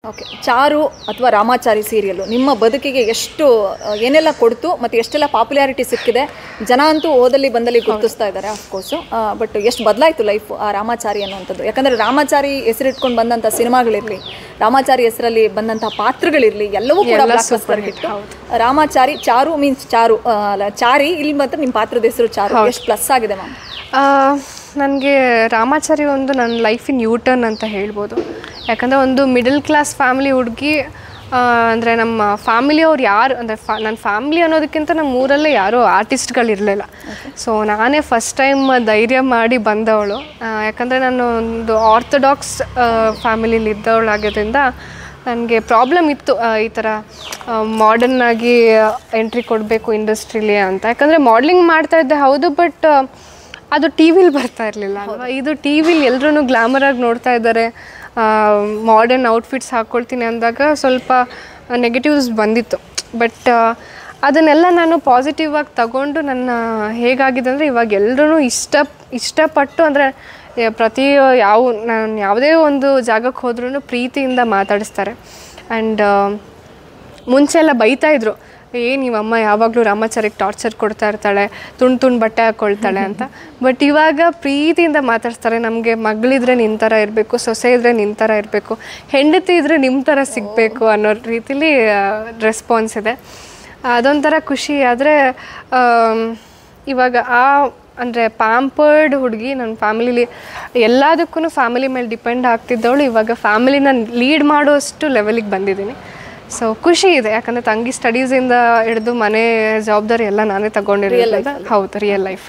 Okay. ಚಾರು ಅಥವಾ Ramachari serial ನಿಮ್ಮ ಬದುಕಿಗೆ ಎಷ್ಟು ಏನೆಲ್ಲ ಕೊಡ್ತು ಮತ್ತು ಎಷ್ಟೆಲ್ಲ ಪಾಪ್ಯುಲಾರಿಟಿ ಸಿಕ್ಕಿದೆ? ಜನ ಅಂತೂ ಓದಲ್ಲಿ ಬಂದಲ್ಲಿ ಗುರುತಿಸ್ತಾ ಇದ್ದಾರೆ ಆಫ್ಕೋರ್ಸು. ಬಟ್ ಎಷ್ಟು ಬದಲಾಯಿತು ಲೈಫು ಆ ರಾಮಾಚಾರಿ ಅನ್ನುವಂಥದ್ದು? ಯಾಕಂದರೆ ರಾಮಾಚಾರಿ ಹೆಸರಿಟ್ಕೊಂಡು ಬಂದಂಥ ಸಿನಿಮಾಗಳಿರಲಿ, ರಾಮಾಚಾರಿ ಹೆಸರಲ್ಲಿ ಬಂದಂಥ ಪಾತ್ರಗಳಿರಲಿ, ಎಲ್ಲವೂ ಕೂಡ ಬ್ಲಾಕ್ಬಸ್ಟರ್ ಹಿಟ್ಟು. ರಾಮಾಚಾರಿ, ಚಾರು ಮೀನ್ಸ್ ಚಾರು ಅಲ್ಲ ಚಾರಿ, ಇಲ್ಲಿ ಮಾತ್ರ ನಿಮ್ಮ ಪಾತ್ರದ ಹೆಸರು ಚಾರು. ಎಷ್ಟು ಪ್ಲಸ್ ಆಗಿದೆ ಮ್ಯಾಮ್? ನನಗೆ ರಾಮಾಚಾರಿ ಒಂದು ನನ್ನ ಲೈಫಿನ ಯೂಟರ್ನ್ ಅಂತ ಹೇಳ್ಬೋದು. ಯಾಕಂದರೆ ಒಂದು ಮಿಡಲ್ ಕ್ಲಾಸ್ ಫ್ಯಾಮಿಲಿ ಹುಡುಗಿ, ಅಂದರೆ ನಮ್ಮ ಫ್ಯಾಮಿಲಿಯವ್ರು ಯಾರು ಅಂದರೆ ನನ್ನ ಫ್ಯಾಮಿಲಿ ಅನ್ನೋದಕ್ಕಿಂತ ನಮ್ಮ ಊರಲ್ಲೇ ಯಾರೂ ಆರ್ಟಿಸ್ಟ್ಗಳಿರಲಿಲ್ಲ. ಸೊ ನಾನೇ ಫಸ್ಟ್ ಟೈಮ್ ಧೈರ್ಯ ಮಾಡಿ ಬಂದವಳು. ಯಾಕಂದರೆ ನಾನು ಒಂದು ಆರ್ಥೋಡಾಕ್ಸ್ ಫ್ಯಾಮಿಲಿಲಿ ಇದ್ದವಳಾಗೋದ್ರಿಂದ ನನಗೆ ಪ್ರಾಬ್ಲಮ್ ಇತ್ತು ಈ ಥರ ಮಾಡರ್ನಾಗಿ ಎಂಟ್ರಿ ಕೊಡಬೇಕು ಇಂಡಸ್ಟ್ರೀಲಿ ಅಂತ. ಯಾಕಂದರೆ ಮಾಡಲಿಂಗ್ ಮಾಡ್ತಾಯಿದ್ದೆ ಹೌದು, ಬಟ್ ಅದು ಟಿ ವಿಲಿ ಬರ್ತಾ ಇರಲಿಲ್ಲ ಅಲ್ವಾ. ಇದು ಟಿ ವಿಲಿ ಎಲ್ಲರೂ ಗ್ಲಾಮರಾಗಿ ನೋಡ್ತಾ ಇದ್ದಾರೆ, ಮಾಡರ್ನ್ ಔಟ್ಫಿಟ್ಸ್ ಹಾಕ್ಕೊಳ್ತೀನಿ ಅಂದಾಗ ಸ್ವಲ್ಪ ನೆಗೆಟಿವ್ಸ್ ಬಂದಿತ್ತು. ಬಟ್ ಅದನ್ನೆಲ್ಲ ನಾನು ಪಾಸಿಟಿವ್ ಆಗಿ ತಗೊಂಡು ನನ್ನ ಹೇಗಾಗಿದೆ ಅಂದರೆ ಇವಾಗ ಎಲ್ಲರೂ ಇಷ್ಟಪಟ್ಟು, ಅಂದರೆ ಪ್ರತಿ ನಾನು ಯಾವುದೇ ಒಂದು ಜಾಗಕ್ಕೆ ಹೋದ್ರೂ ಪ್ರೀತಿಯಿಂದ ಮಾತಾಡಿಸ್ತಾರೆ. ಆ್ಯಂಡ್ ಮುಂಚೆಲ್ಲ ಬೈತಾಯಿದ್ರು, ನೀವಮ್ಮ ಯಾವಾಗಲೂ ರಾಮಾಚಾರಿಗೆ ಟಾರ್ಚರ್ ಕೊಡ್ತಾ ಇರ್ತಾಳೆ, ತುಂಡು ಬಟ್ಟೆ ಹಾಕ್ಕೊಳ್ತಾಳೆ ಅಂತ. ಬಟ್ ಇವಾಗ ಪ್ರೀತಿಯಿಂದ ಮಾತಾಡ್ತಾರೆ. ನಮಗೆ ಮಗಳಿದ್ರೆ ನಿನ್ನ ಥರ ಇರಬೇಕು, ಸೊಸೆ ಇದ್ದರೆ ನಿನ್ನ ಥರ ಇರಬೇಕು, ಹೆಂಡತಿ ಇದ್ದರೆ ನಿಮ್ಮ ಥರ ಸಿಗಬೇಕು ಅನ್ನೋ ರೀತಿಲಿ ರೆಸ್ಪಾನ್ಸ್ ಇದೆ. ಅದೊಂಥರ ಖುಷಿ. ಆದರೆ ಇವಾಗ ಅಂದರೆ ಪ್ಯಾಂಪರ್ಡ್ ಹುಡುಗಿ ನನ್ನ ಫ್ಯಾಮಿಲಿಲಿ ಎಲ್ಲದಕ್ಕೂ ಫ್ಯಾಮಿಲಿ ಮೇಲೆ ಡಿಪೆಂಡ್ ಆಗ್ತಿದ್ದವಳು ಇವಾಗ ಫ್ಯಾಮಿಲಿನ ಲೀಡ್ ಮಾಡೋಷ್ಟು ಲೆವೆಲಿಗೆ ಬಂದಿದ್ದೀನಿ. ಸೊ ಖುಷಿ ಇದೆ. ಯಾಕಂದರೆ ತಂಗಿ ಸ್ಟಡೀಸಿಂದ ಹಿಡಿದು ಮನೆ ಜವಾಬ್ದಾರಿ ಎಲ್ಲ ನಾನೇ ತಗೊಂಡಿರೋದ್ರಿಂದ. ಹೌದು, ರಿಯಲ್ ಲೈಫ್.